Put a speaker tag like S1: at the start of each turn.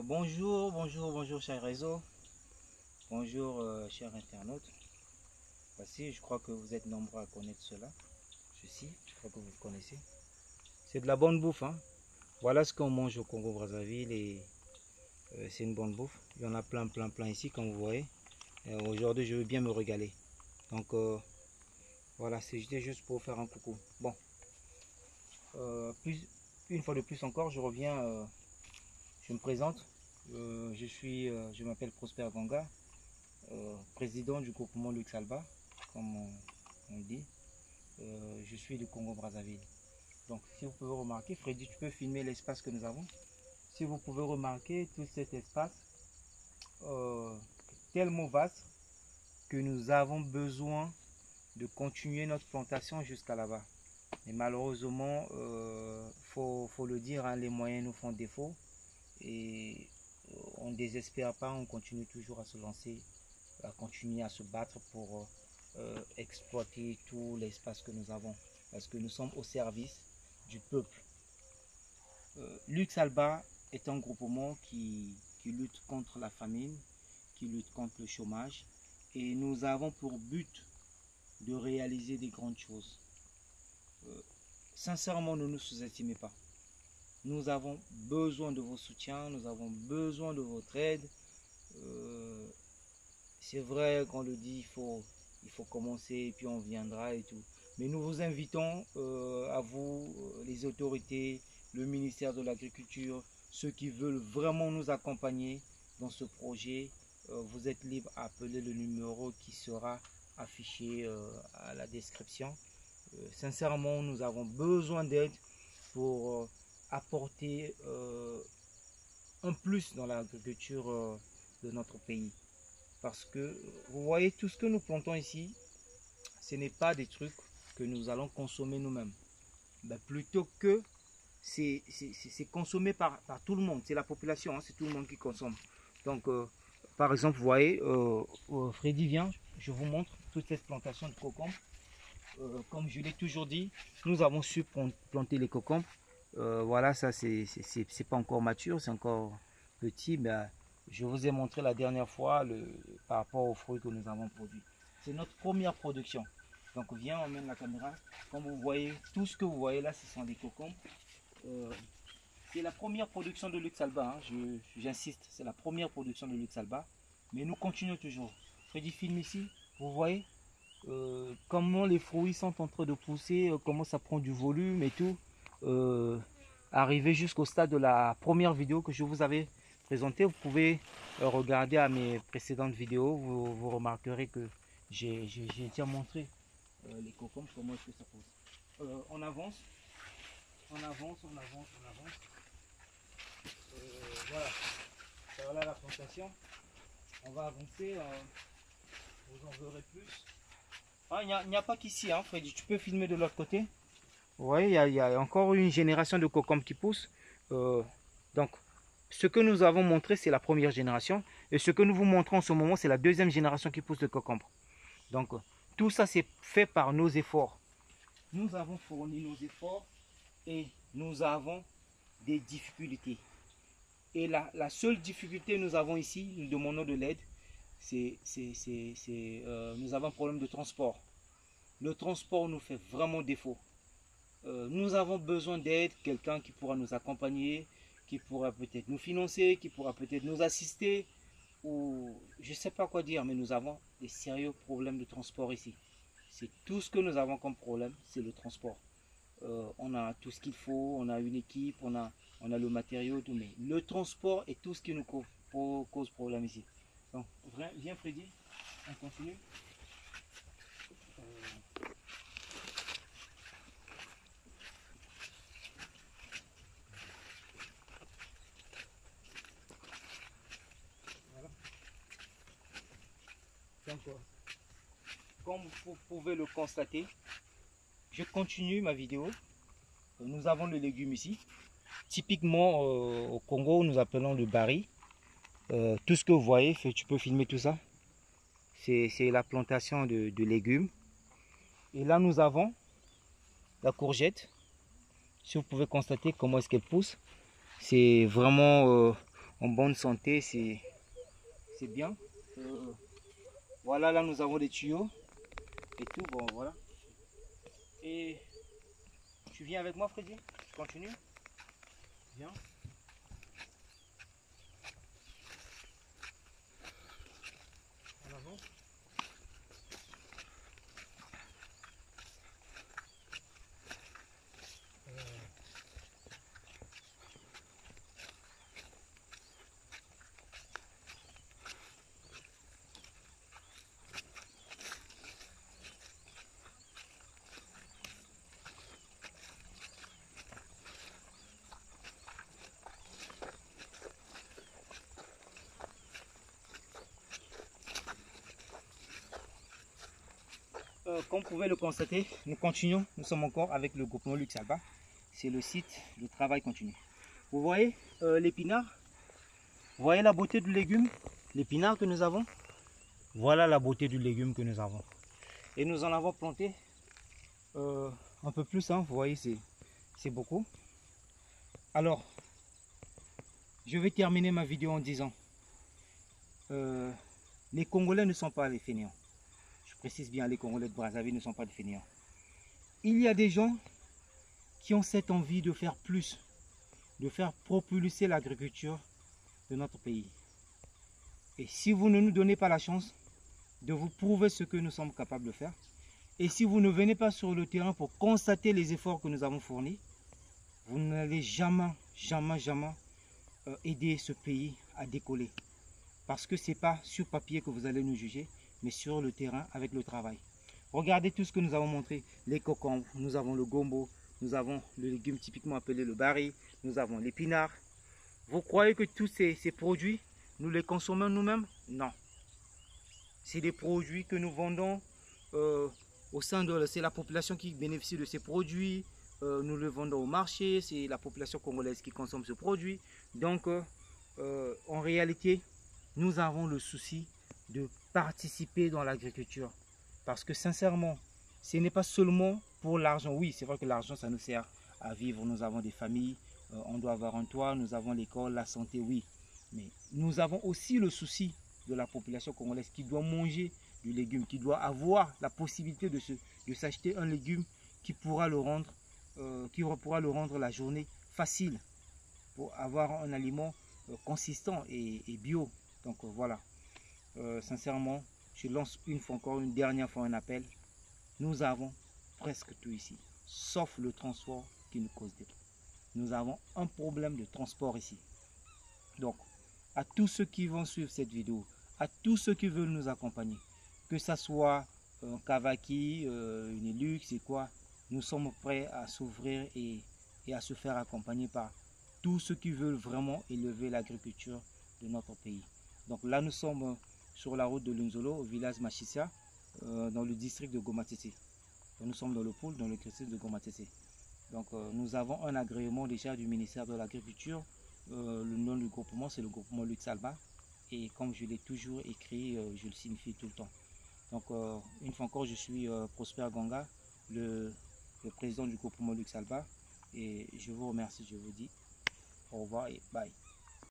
S1: Bonjour chers réseaux, bonjour chers internautes. Voici, je crois que vous êtes nombreux à connaître cela. Ceci, je crois que vous le connaissez. C'est de la bonne bouffe, hein. Voilà ce qu'on mange au Congo-Brazzaville et c'est une bonne bouffe. Il y en a plein ici, comme vous voyez. Aujourd'hui, je veux bien me régaler. Donc voilà, c'était juste pour faire un coucou. Bon, une fois de plus encore, je reviens, je me présente. Je m'appelle Prosper Ganga, président du groupement Lux Alba, comme on dit. Je suis du Congo-Brazzaville. Donc, si vous pouvez remarquer, Freddy, tu peux filmer l'espace que nous avons. Si vous pouvez remarquer tout cet espace tellement vaste que nous avons besoin de continuer notre plantation jusqu'à là-bas. Et malheureusement, faut le dire, hein, les moyens nous font défaut et on ne désespère pas, on continue toujours à se lancer, à continuer à se battre pour exploiter tout l'espace que nous avons, parce que nous sommes au service du peuple. Lux Alba est un groupement qui lutte contre la famine, qui lutte contre le chômage, et nous avons pour but de réaliser des grandes choses. Sincèrement, ne nous sous-estimez pas. Nous avons besoin de vos soutiens, nous avons besoin de votre aide. C'est vrai qu'on le dit, il faut commencer et puis on viendra et tout. Mais nous vous invitons à vous, les autorités, le ministère de l'Agriculture, ceux qui veulent vraiment nous accompagner dans ce projet. Vous êtes libre à appeler le numéro qui sera affiché à la description. Sincèrement, nous avons besoin d'aide pour apporter un plus dans l'agriculture de notre pays. Parce que vous voyez, tout ce que nous plantons ici, ce n'est pas des trucs que nous allons consommer nous-mêmes. Ben, plutôt que c'est consommé par tout le monde, c'est la population, hein, c'est tout le monde qui consomme. Donc, par exemple, vous voyez, Freddy vient, je vous montre toute cette plantation de cocombes. Comme je l'ai toujours dit, nous avons su planter les cocombes. Voilà, ça c'est pas encore mature, c'est encore petit. Mais je vous ai montré la dernière fois par rapport aux fruits que nous avons produits. C'est notre première production. Donc viens, on emmène la caméra. Comme vous voyez, tout ce que vous voyez là, ce sont des cocombes. C'est la première production de Lux Alba, hein. J'insiste, c'est la première production de Lux Alba. Mais nous continuons toujours. Freddy filme ici, vous voyez comment les fruits sont en train de pousser, comment ça prend du volume et tout. Arrivé jusqu'au stade de la première vidéo que je vous avais présentée, vous pouvez regarder à mes précédentes vidéos, vous remarquerez que j'ai déjà montré les cocombes, comment est-ce que ça pousse. On avance. Voilà la plantation. On va avancer, vous en verrez plus. Ah, il n'y a pas qu'ici, hein, Freddy, tu peux filmer de l'autre côté. Vous voyez, il y a encore une génération de cocombes qui poussent. Donc, ce que nous avons montré, c'est la première génération. Et ce que nous vous montrons en ce moment, c'est la deuxième génération qui pousse de cocombes. Donc, tout ça, c'est fait par nos efforts. Nous avons fourni nos efforts et nous avons des difficultés. Et la seule difficulté que nous avons ici, nous demandons de l'aide, nous avons un problème de transport. Le transport nous fait vraiment défaut. Nous avons besoin d'aide, quelqu'un qui pourra nous accompagner, qui pourra peut-être nous financer, qui pourra peut-être nous assister, ou je ne sais pas quoi dire, mais nous avons des sérieux problèmes de transport ici. C'est tout ce que nous avons comme problème, c'est le transport. On a tout ce qu'il faut, on a une équipe, on a le matériau, tout, mais le transport est tout ce qui nous cause problème ici. Donc, viens Freddy, on continue. Voilà. Donc, comme vous pouvez le constater, je continue ma vidéo. Nous avons le légume ici. Typiquement au Congo, nous appelons le bari. Tout ce que vous voyez, tu peux filmer tout ça. C'est la plantation de légumes. Et là, nous avons la courgette. Si vous pouvez constater comment est-ce qu'elle pousse. C'est vraiment, en bonne santé, c'est bien. Voilà, là nous avons des tuyaux et tout, bon voilà. Et tu viens avec moi, Freddy? Tu continues? Viens. En avant. Comme vous pouvez le constater, nous continuons, nous sommes encore avec le groupement Luxe Alba. C'est le site, le travail continue. Vous voyez l'épinard? Vous voyez la beauté du légume, l'épinard que nous avons? Voilà la beauté du légume que nous avons. Et nous en avons planté un peu plus, hein, vous voyez, c'est beaucoup. Alors, je vais terminer ma vidéo en disant, les Congolais ne sont pas les fainéants. Je précise bien, les Congolais de Brazzaville ne sont pas des fainéants. Il y a des gens qui ont cette envie de faire plus, de faire propulser l'agriculture de notre pays. Et si vous ne nous donnez pas la chance de vous prouver ce que nous sommes capables de faire, et si vous ne venez pas sur le terrain pour constater les efforts que nous avons fournis, vous n'allez jamais aider ce pays à décoller. Parce que ce n'est pas sur papier que vous allez nous juger, mais sur le terrain avec le travail. Regardez tout ce que nous avons montré. Les cocombes, nous avons le gombo, nous avons le légume typiquement appelé le bari, nous avons l'épinard. Vous croyez que tous ces produits, nous les consommons nous-mêmes? Non. C'est des produits que nous vendons au sein de... C'est la population qui bénéficie de ces produits. Nous le vendons au marché. C'est la population congolaise qui consomme ce produit. Donc, en réalité, nous avons le souci de participer dans l'agriculture. Parce que sincèrement, ce n'est pas seulement pour l'argent. Oui, c'est vrai que l'argent, ça nous sert à vivre. Nous avons des familles, on doit avoir un toit, nous avons l'école, la santé, oui. Mais nous avons aussi le souci de la population congolaise qui doit manger du légume, qui doit avoir la possibilité de s'acheter un légume qui pourra le rendre, la journée facile pour avoir un aliment consistant et bio. Donc voilà, sincèrement, je lance encore une dernière fois un appel. Nous avons presque tout ici, sauf le transport qui nous cause des problèmes. Nous avons un problème de transport ici. Donc, à tous ceux qui vont suivre cette vidéo, à tous ceux qui veulent nous accompagner, que ce soit un Kavaki, une Elux et quoi, nous sommes prêts à s'ouvrir et à se faire accompagner par tous ceux qui veulent vraiment élever l'agriculture de notre pays. Donc là, nous sommes sur la route de Lunzolo, au village Machissia, dans le district de Goma-Tété. Nous sommes dans le pôle, dans le district de Goma-Tété. Donc nous avons un agrément déjà du ministère de l'Agriculture. Le nom du groupement, c'est le groupement Luxe Alba. Et comme je l'ai toujours écrit, je le signifie tout le temps. Donc une fois encore, je suis Prosper Ganga, le président du groupement Luxe Alba. Et je vous remercie, je vous dis au revoir et bye.